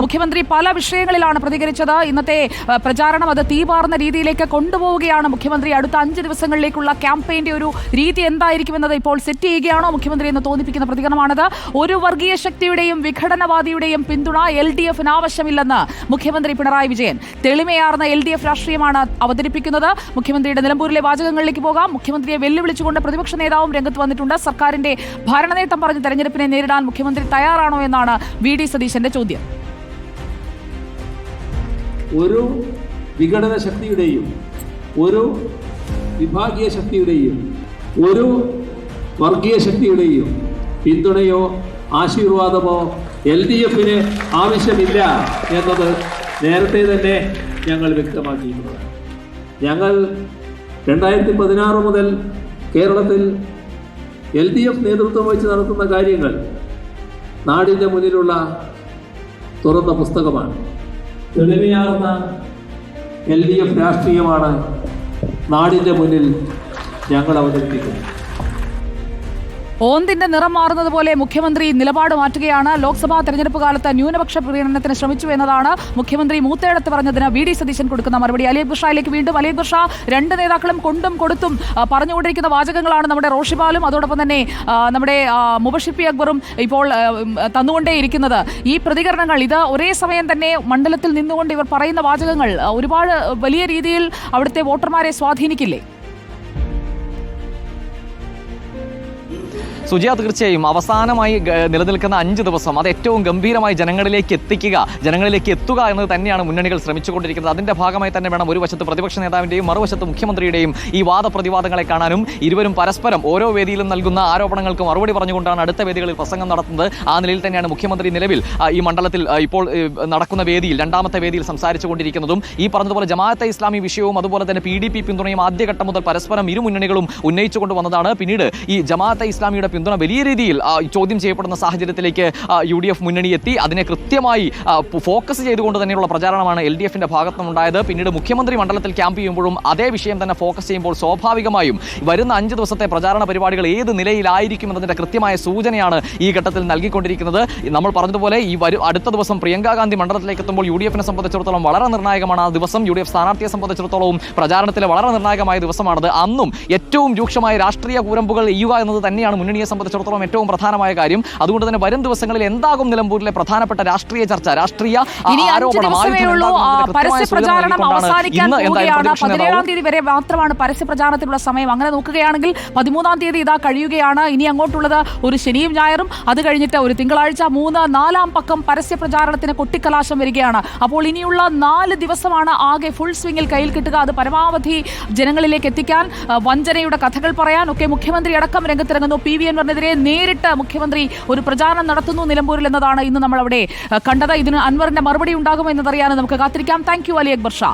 മുഖ്യമന്ത്രി പല വിഷയങ്ങളിലാണ് പ്രതികരിച്ചത്. ഇന്നത്തെ പ്രചാരണം അത് തീപാർന്ന രീതിയിലേക്ക് കൊണ്ടുപോവുകയാണ് മുഖ്യമന്ത്രി. അടുത്ത 5 ദിവസങ്ങളിലേക്കുള്ള ക്യാമ്പയിന്റെ ഒരു രീതി എന്തായിരിക്കുമെന്നത് ഇപ്പോൾ സെറ്റ് ചെയ്യുകയാണോ മുഖ്യമന്ത്രി എന്ന് തോന്നിപ്പിക്കുന്ന പ്രതികരണമാണത്. ഒരു വർഗീയ ശക്തിയുടെയും വിഘടനവാദിയുടെയും പിന്തുണ LDF-ന് ആവശ്യമില്ലെന്ന് മുഖ്യമന്ത്രി പിണറായി വിജയൻ. തെളിമയാർന്ന LDF രാഷ്ട്രീയമാണ് അവതരിപ്പിക്കുന്നത്. മുഖ്യമന്ത്രിയുടെ നിലമ്പൂരിലെ വാചകങ്ങളിലേക്ക് പോകാം. മുഖ്യമന്ത്രിയെ വെല്ലുവിളിച്ചുകൊണ്ട് പ്രതിപക്ഷ നേതാവും രംഗത്ത് വന്നിട്ടുണ്ട്. സർക്കാരിന്റെ ഭരണനേട്ടം പറഞ്ഞ് തെരഞ്ഞെടുപ്പിനെ നേരിടാൻ മുഖ്യമന്ത്രി തയ്യാറാണോ എന്നാണ് VD സതീശന്റെ ചോദ്യം. ഒരു വിഘടന ശക്തിയുടെയും ഒരു വിഭാഗീയ ശക്തിയുടെയും ഒരു വർഗീയ ശക്തിയുടെയും പിന്തുണയോ ആശീർവാദമോ LDF-ന് ആവശ്യമില്ല എന്നത് നേരത്തെ തന്നെ ഞങ്ങൾ വ്യക്തമാക്കിയിട്ടുണ്ട്. ഞങ്ങൾ 2016 മുതൽ കേരളത്തിൽ LDF നേതൃത്വം വഹിച്ച് നടത്തുന്ന കാര്യങ്ങൾ നാടിൻ്റെ മുന്നിലുള്ള തുറന്ന പുസ്തകമാണ്. തെളിമയാർന്ന LDF രാഷ്ട്രീയമാണ് നാടിൻ്റെ മുന്നിൽ ഞങ്ങൾ അവതരിപ്പിക്കുന്നത്. ഓന്തിന്റെ നിറം മാറുന്നത് പോലെ മുഖ്യമന്ത്രി നിലപാട് മാറ്റുകയാണ്. ലോക്സഭാ തെരഞ്ഞെടുപ്പ് കാലത്ത് ന്യൂനപക്ഷ പ്രീണനത്തിന് ശ്രമിച്ചു എന്നതാണ് മുഖ്യമന്ത്രി മൂത്തേടത്ത് പറഞ്ഞതിന് VD സതീശൻ കൊടുക്കുന്ന മറുപടി. അലി അക്ബർ ഷായിലേക്ക് വീണ്ടും. അലി അക്ബർ ഷാ, 2 നേതാക്കളും കൊണ്ടും കൊടുത്തും പറഞ്ഞുകൊണ്ടിരിക്കുന്ന വാചകങ്ങളാണ് നമ്മുടെ റോഷിപാലും അതോടൊപ്പം തന്നെ നമ്മുടെ മുബഷിർ പി അക്ബറും ഇപ്പോൾ തന്നുകൊണ്ടേയിരിക്കുന്നത്. ഈ പ്രതികരണങ്ങൾ ഇത് ഒരേ സമയം തന്നെ മണ്ഡലത്തിൽ നിന്നുകൊണ്ട് ഇവർ പറയുന്ന വാചകങ്ങൾ ഒരുപാട് വലിയ രീതിയിൽ അവിടുത്തെ വോട്ടർമാരെ സ്വാധീനിക്കില്ലേ? സുജിയ, തീർച്ചയായും അവസാനമായി നിലനിൽക്കുന്ന 5 ദിവസം അത് ഏറ്റവും ഗംഭീരമായി ജനങ്ങളിലേക്ക് എത്തുക എന്നത് തന്നെയാണ് മുന്നണികൾ ശ്രമിച്ചുകൊണ്ടിരിക്കുന്നത്. അതിന്റെ ഭാഗമായി തന്നെ വേണം ഒരു വശത്ത് പ്രതിപക്ഷ നേതാവിന്റെയും മറുവശത്ത് മുഖ്യമന്ത്രിയുടെയും ഈ വാദപ്രതിവാദങ്ങളെ കാണാനും. ഇരുവരും പരസ്പരം ഓരോ വേദിയിലും നൽകുന്ന ആരോപണങ്ങൾക്ക് മറുപടി പറഞ്ഞുകൊണ്ടാണ് അടുത്ത വേദികളിൽ പ്രസംഗം നടത്തുന്നത്. ആ നിലയിൽ തന്നെയാണ് മുഖ്യമന്ത്രി നിലവിൽ ഈ മണ്ഡലത്തിൽ ഇപ്പോൾ നടക്കുന്ന വേദിയിൽ 2ാമത്തെ വേദിയിൽ സംസാരിച്ചുകൊണ്ടിരിക്കുന്നതും. ഈ പറഞ്ഞതുപോലെ ജമാഅത്തെ ഇസ്ലാമി വിഷയവും അതുപോലെ തന്നെ PDP പിന്തുണയും ആദ്യഘട്ടം മുതൽ പരസ്പരം ഇരു മുന്നണികളും ഉന്നയിച്ചുകൊണ്ട് വന്നതാണ്. പിന്നീട് ഈ ജമാഅത്തെ ഇസ്ലാമിയുടെ പിന്തുണ വലിയ രീതിയിൽ ചോദ്യം ചെയ്യപ്പെടുന്ന സാഹചര്യത്തിലേക്ക് UDF മുന്നണി എത്തി. അതിനെ കൃത്യമായി ഫോക്കസ് ചെയ്തുകൊണ്ട് തന്നെയുള്ള പ്രചാരണമാണ് LDF-ന്റെ ഭാഗത്തുനിന്നുണ്ടായത്. പിന്നീട് മുഖ്യമന്ത്രി മണ്ഡലത്തിൽ ക്യാമ്പ് ചെയ്യുമ്പോഴും അതേ വിഷയം തന്നെ ഫോക്കസ് ചെയ്യുമ്പോൾ സ്വാഭാവികമായും വരുന്ന 5 ദിവസത്തെ പ്രചാരണ പരിപാടികൾ ഏത് നിലയിലായിരിക്കും എന്നതിന്റെ കൃത്യമായ സൂചനയാണ് ഈ ഘട്ടത്തിൽ നൽകിക്കൊണ്ടിരിക്കുന്നത്. നമ്മൾ പറഞ്ഞതുപോലെ ഈ അടുത്ത ദിവസം പ്രിയങ്ക ഗാന്ധി മണ്ഡലത്തിലേക്ക് എത്തുമ്പോൾ UDF-നെ സംബന്ധിച്ചിടത്തോളം വളരെ നിർണായകമാണ് ആ ദിവസം. UDF സ്ഥാനാർത്ഥിയെ സംബന്ധിച്ചിടത്തോളവും പ്രചാരണത്തിലെ വളരെ നിർണായകമായ ദിവസമാണത്. അന്നും ഏറ്റവും രൂക്ഷമായ രാഷ്ട്രീയ കൂരമ്പുകൾ ചെയ്യുക എന്നത് തന്നെയാണ് മുന്നണിയെ സംബന്ധിച്ചിടത്തോളം ഏറ്റവും പ്രധാനമായ കാര്യം. അതുകൊണ്ട് തന്നെ വരും ദിവസങ്ങളിൽ എന്താകും നിലമ്പൂരിലെ പ്രധാനപ്പെട്ട രാഷ്ട്രീയ ചർച്ച, രാഷ്ട്രീയ ആരോപണം, 17-ാം തീയതി വരെ മാത്രമാണ് പരസ്യ പ്രചാരണത്തിനുള്ള സമയം. അങ്ങനെ നോക്കുകയാണെങ്കിൽ 13-ാം തീയതി ഇതാ കഴിയുകയാണ്. ഇനി അങ്ങോട്ടുള്ളത് ഒരു ശനിയും ഞായറും, അത് കഴിഞ്ഞിട്ട് ഒരു തിങ്കളാഴ്ച, 3, 4-ാം പക്കം പരസ്യ പ്രചാരണത്തിന് കൊട്ടിക്കലാശം വരികയാണ്. അപ്പോൾ ഇനിയുള്ള 4 ദിവസമാണ് ആകെ ഫുൾ സ്വിംഗിൽ കയ്യിൽ കിട്ടുക. അത് പരമാവധി ജനങ്ങളിലേക്ക് എത്തിക്കാൻ, വഞ്ചനയുടെ കഥകൾ പറയാൻ ഒക്കെ മുഖ്യമന്ത്രി അടക്കം രംഗത്തിറങ്ങുന്നു. PV അൻവറിനെതിരെ നേരിട്ട് മുഖ്യമന്ത്രി ഒരു പ്രചാരണം നടത്തുന്നു നിലമ്പൂരിൽ എന്നതാണ് ഇന്ന് നമ്മൾ അവിടെ കണ്ടത്. ഇതിന് അൻവറിന്റെ മറുപടി ഉണ്ടാകുമോ എന്നതറിയാൻ നമുക്ക് കാത്തിരിക്കാം. Thank you Ali Akbar Shah.